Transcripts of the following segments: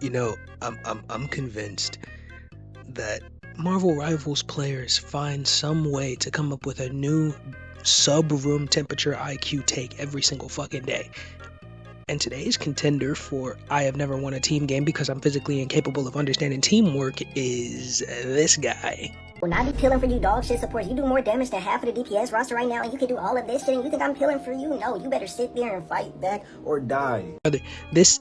I'm convinced that Marvel Rivals players find some way to come up with a new sub-room temperature IQ take every single fucking day. And today's contender for I have never won a team game because I'm physically incapable of understanding teamwork is this guy. Will not be peeling for you dog shit supports. You do more damage than half of the DPS roster right now, and you can do all of this shit, and you think I'm peeling for you? No, you better sit there and fight back or die. This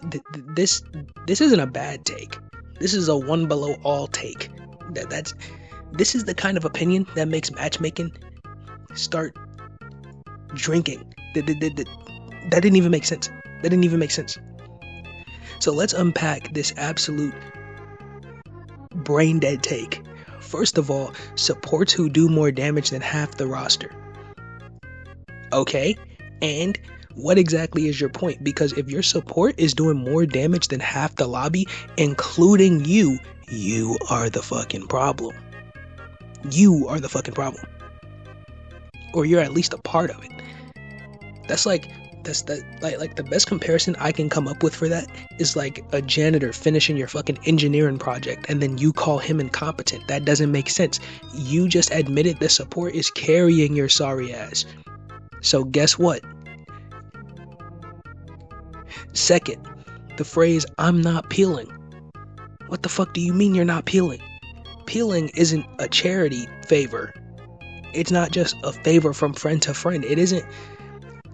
isn't a bad take. This is a one below all take. This is the kind of opinion that makes matchmaking start drinking. That didn't even make sense. That didn't even make sense. So let's unpack this absolute brain dead take. First of all, supports who do more damage than half the roster. Okay, and what exactly is your point? Because if your support is doing more damage than half the lobby, including you are the fucking problem. You are the fucking problem. Or you're at least a part of it. That's like the best comparison I can come up with for that is like a janitor finishing your fucking engineering project and then you call him incompetent. That doesn't make sense. You just admitted the support is carrying your sorry ass. So guess what? Second, the phrase I'm not peeling. What the fuck do you mean you're not peeling? Peeling isn't a charity favor. It's not just a favor from friend to friend. It isn't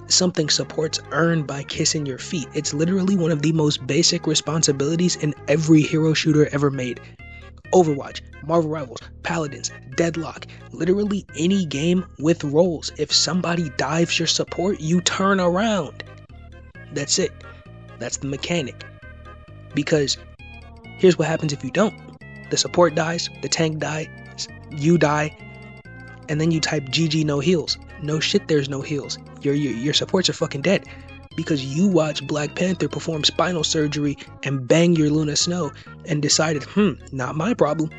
something supports earn by kissing your feet. It's literally one of the most basic responsibilities in every hero shooter ever made. Overwatch, Marvel Rivals, Paladins, Deadlock, literally any game with roles. If somebody dives your support, you turn around. That's it. That's the mechanic. Because here's what happens if you don't. The support dies, the tank dies, you die, and then you type GG no heals. No shit, there's no heals. Your supports are fucking dead because you watched Black Panther perform spinal surgery and bang your Luna Snow and decided, not my problem.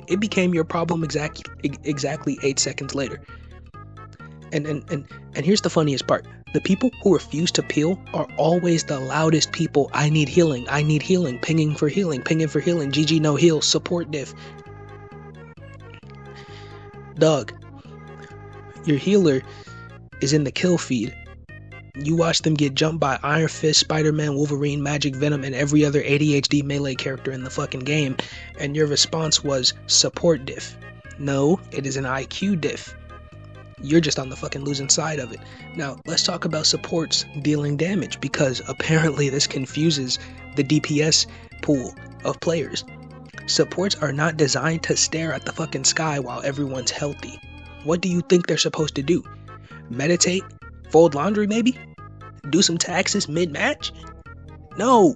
It became your problem exactly 8 seconds later. And here's the funniest part. The people who refuse to peel are always the loudest people. I need healing, pinging for healing, GG no heals, support diff. Dog, your healer is in the kill feed. You watch them get jumped by Iron Fist, Spider-Man, Wolverine, Magic, Venom, and every other ADHD melee character in the fucking game, and your response was support diff. No, it is an IQ diff. You're just on the fucking losing side of it. Now, let's talk about supports dealing damage, because apparently this confuses the DPS pool of players. Supports are not designed to stare at the fucking sky while everyone's healthy. What do you think they're supposed to do? Meditate? Fold laundry maybe? Do some taxes mid-match? No!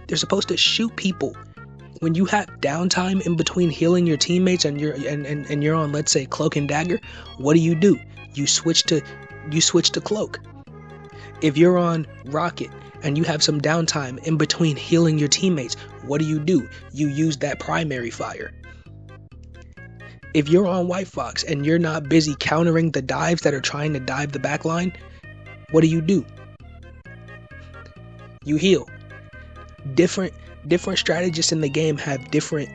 They're supposed to shoot people. When you have downtime in between healing your teammates and you're on, let's say, Cloak and Dagger, what do? You switch to Cloak. If you're on Rocket and you have some downtime in between healing your teammates, what do? You use that primary fire. If you're on White Fox and you're not busy countering the dives that are trying to dive the backline, what do? You heal. Different strategists in the game have different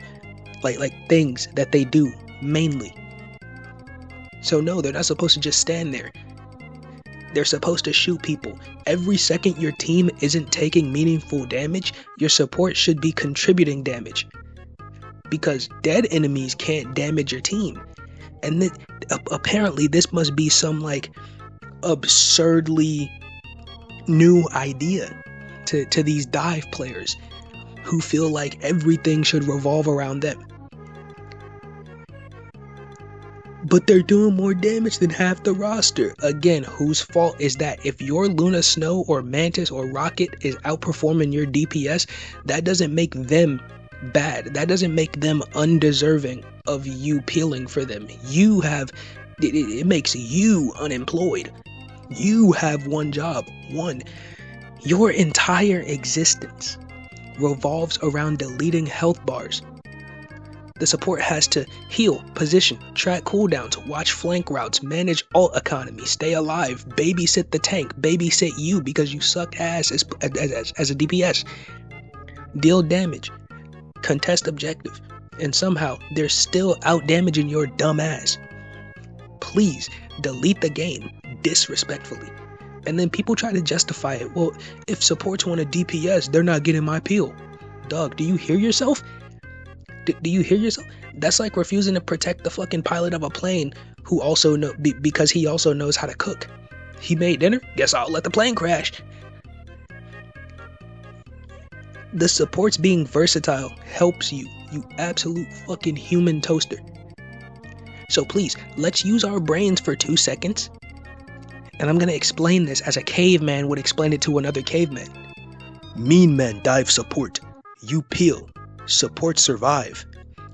like things that they do mainly. So no, they're not supposed to just stand there. They're supposed to shoot people. Every second your team isn't taking meaningful damage, your support should be contributing damage. Because dead enemies can't damage your team. And apparently this must be some like absurdly new idea to these dive players who feel like everything should revolve around them. But they're doing more damage than half the roster. Again, whose fault is that? If your Luna Snow or Mantis or Rocket is outperforming your DPS, that doesn't make them bad. That doesn't make them undeserving of you peeling for them. It makes you unemployed. You have one job. Your entire existence revolves around deleting health bars. The support has to heal, position, track cooldowns, watch flank routes, manage ult economy, stay alive, babysit the tank, babysit you because you suck ass as a DPS. deal damage, contest objective, and somehow they're still out damaging your dumb ass. Please delete the game disrespectfully. And then people try to justify it. Well, if supports want a DPS, they're not getting my peel. Dog, do you hear yourself? Do you hear yourself? That's like refusing to protect the fucking pilot of a plane who also because he also knows how to cook. He made dinner, guess I'll let the plane crash. The supports being versatile helps you, you absolute fucking human toaster. So please, let's use our brains for 2 seconds. And I'm gonna explain this as a caveman would explain it to another caveman. Mean men dive support. You peel. Support survive.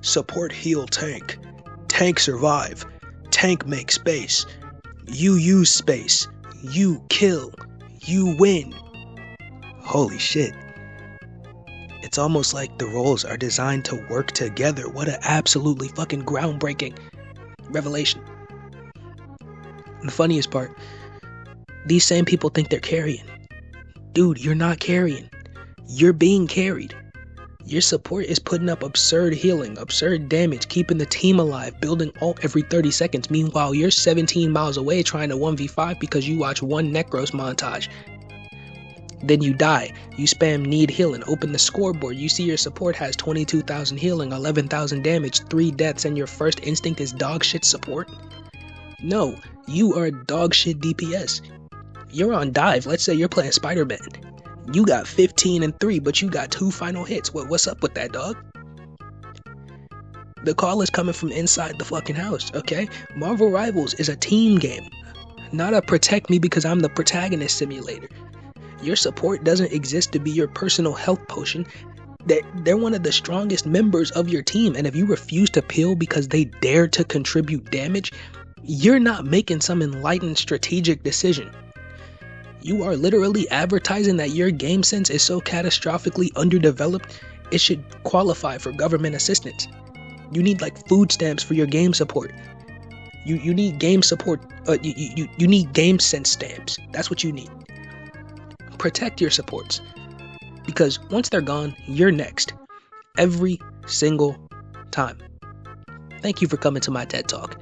Support heal tank. Tank survive. Tank make space. You use space. You kill. You win. Holy shit. It's almost like the roles are designed to work together. What an absolutely fucking groundbreaking revelation. And the funniest part, these same people think they're carrying. Dude, you're not carrying. You're being carried. Your support is putting up absurd healing, absurd damage, keeping the team alive, building ult every 30 seconds. Meanwhile, you're 17 miles away trying to 1v5 because you watch one Necros montage. Then you die. You spam need healing. Open the scoreboard. You see your support has 22,000 healing, 11,000 damage, 3 deaths, and your first instinct is dog shit support? No, you are dog shit DPS. You're on dive. Let's say you're playing Spider-Man. You got 15 and 3, but you got 2 final hits. What's up with that, dog? The call is coming from inside the fucking house, okay? Marvel Rivals is a team game, not a protect me because I'm the protagonist simulator. Your support doesn't exist to be your personal health potion. They're one of the strongest members of your team, and if you refuse to peel because they dare to contribute damage, you're not making some enlightened strategic decision. You are literally advertising that your game sense is so catastrophically underdeveloped, it should qualify for government assistance. You need like food stamps for your game support. You need game support. You need game sense stamps. That's what you need. Protect your supports, because once they're gone, you're next. Every single time. Thank you for coming to my TED Talk.